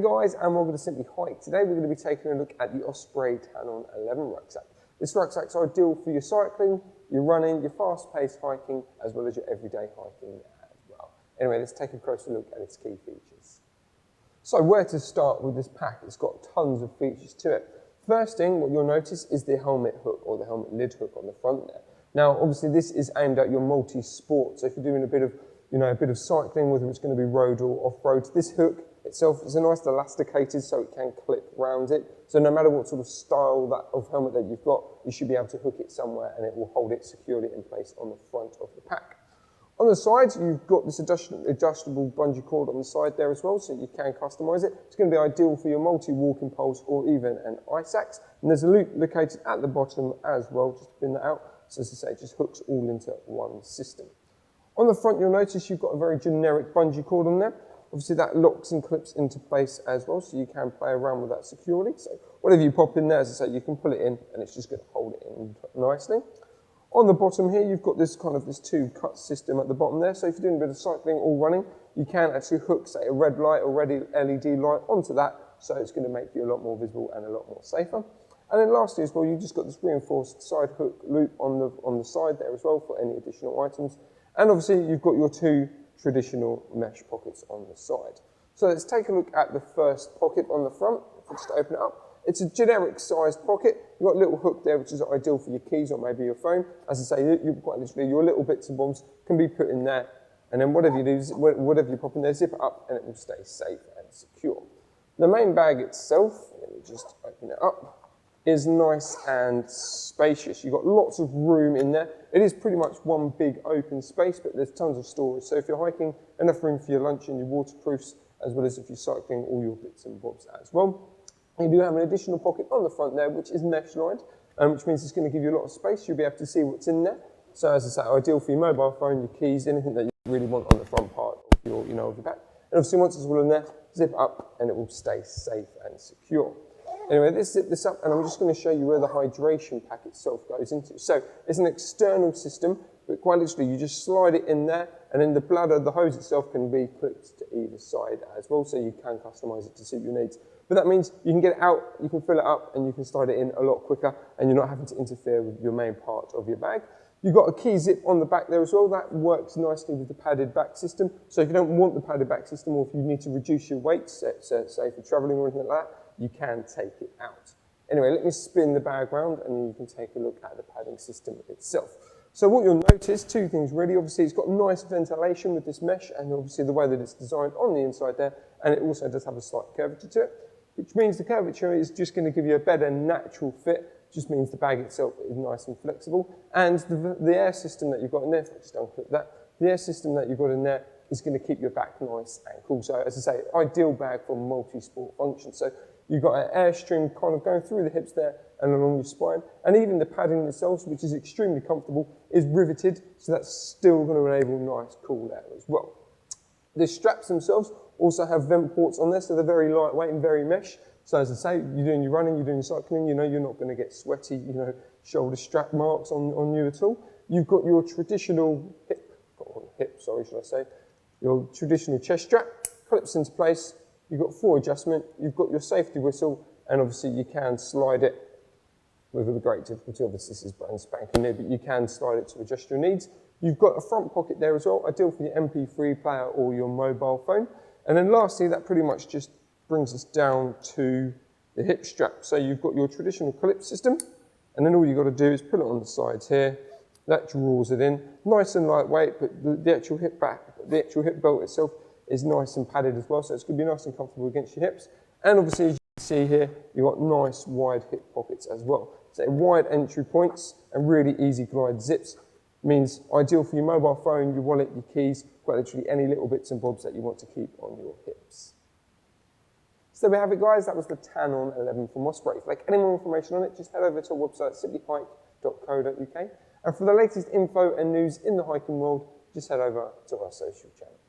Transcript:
guys, and welcome to Simply Hike. Today we're going to be taking a look at the Osprey Talon 11 rucksack. This rucksack's ideal for your cycling, your running, your fast-paced hiking, as well as your everyday hiking as well. Anyway, let's take a closer look at its key features. So where to start with this pack? It's got tons of features to it. First thing, what you'll notice is the helmet hook or the helmet lid hook on the front there. Now, obviously this is aimed at your multi-sport, so if you're doing a bit of cycling, whether it's going to be road or off-road, this hook itself is a nice elasticated so it can clip round it. So no matter what sort of style of helmet that you've got, you should be able to hook it somewhere and it will hold it securely in place on the front of the pack. On the sides, you've got this adjustable bungee cord on the side there as well, so you can customise it. It's going to be ideal for your multi-walking poles or even an ice axe. And there's a loop located at the bottom as well, just to pin that out. So as I say, it just hooks all into one system. On the front, you'll notice you've got a very generic bungee cord on there. Obviously that locks and clips into place as well, so you can play around with that securely. So whatever you pop in there, as I say, you can pull it in and it's just going to hold it in nicely. On the bottom here, you've got this two-cut system at the bottom there. So if you're doing a bit of cycling or running, you can actually hook, say, a red light or red LED light onto that, so it's going to make you a lot more visible and a lot more safer. And then lastly as well, you've just got this reinforced side hook loop on the side there as well for any additional items. And obviously you've got your two traditional mesh pockets on the side. So let's take a look at the first pocket on the front. If we just open it up. It's a generic sized pocket. You've got a little hook there, which is ideal for your keys or maybe your phone. As I say, quite literally, your little bits and bobs can be put in there. And then whatever you do, whatever you pop in there, zip it up and it will stay safe and secure. The main bag itself, let me just open it up, is nice and spacious. You've got lots of room in there. It is pretty much one big open space, but there's tons of storage. So if you're hiking, enough room for your lunch and your waterproofs, as well as if you're cycling, all your bits and bobs as well. You do have an additional pocket on the front there, which is mesh lined, which means it's going to give you a lot of space. You'll be able to see what's in there. So as I say, ideal for your mobile phone, your keys, anything that you really want on the front part of your, of your bag. And obviously once it's all in there, zip up and it will stay safe and secure. Anyway, let's zip this up and I'm just going to show you where the hydration pack itself goes into. So it's an external system, but quite literally you just slide it in there and then the bladder, the hose itself can be clipped to either side as well, so you can customise it to suit your needs. But that means you can get it out, you can fill it up and you can slide it in a lot quicker and you're not having to interfere with your main part of your bag. You've got a key zip on the back there as well. That works nicely with the padded back system. So if you don't want the padded back system or if you need to reduce your weight, say for travelling or anything like that, you can take it out. Anyway, let me spin the bag round and then you can take a look at the padding system itself. So what you'll notice, two things really. Obviously it's got nice ventilation with this mesh and obviously the way that it's designed on the inside there, and it also does have a slight curvature to it, which means the curvature is just going to give you a better natural fit. Just means the bag itself is nice and flexible. And the air system that you've got in there, if I just unclip that, the air system that you've got in there is going to keep your back nice and cool. So as I say, ideal bag for multi-sport function. So you've got an airstream kind of going through the hips there and along your spine. And even the padding itself, which is extremely comfortable, is riveted. So that's still going to enable nice, cool air as well. The straps themselves also have vent ports on there, so they're very lightweight and very mesh. So as I say, you're doing your running, you're doing your cycling, you're not going to get sweaty, shoulder strap marks on you at all. You've got your traditional your traditional chest strap, clips into place. You've got full adjustment, you've got your safety whistle, and obviously you can slide it with a great difficulty. Obviously this is brand spanking new, but you can slide it to adjust your needs. You've got a front pocket there as well, ideal for your MP3 player or your mobile phone. And then lastly, that pretty much just brings us down to the hip strap. So you've got your traditional clip system, and then all you've got to do is put it on the sides here. That draws it in, nice and lightweight, but the actual hip belt itself is nice and padded as well, so it's going to be nice and comfortable against your hips. And obviously, as you can see here, you've got nice wide hip pockets as well. So wide entry points and really easy glide zips. Means ideal for your mobile phone, your wallet, your keys, quite literally any little bits and bobs that you want to keep on your hips. So there we have it, guys. That was the Talon 11 from Osprey. If you'd like any more information on it, just head over to our website, simplyhike.co.uk. And for the latest info and news in the hiking world, just head over to our social channels.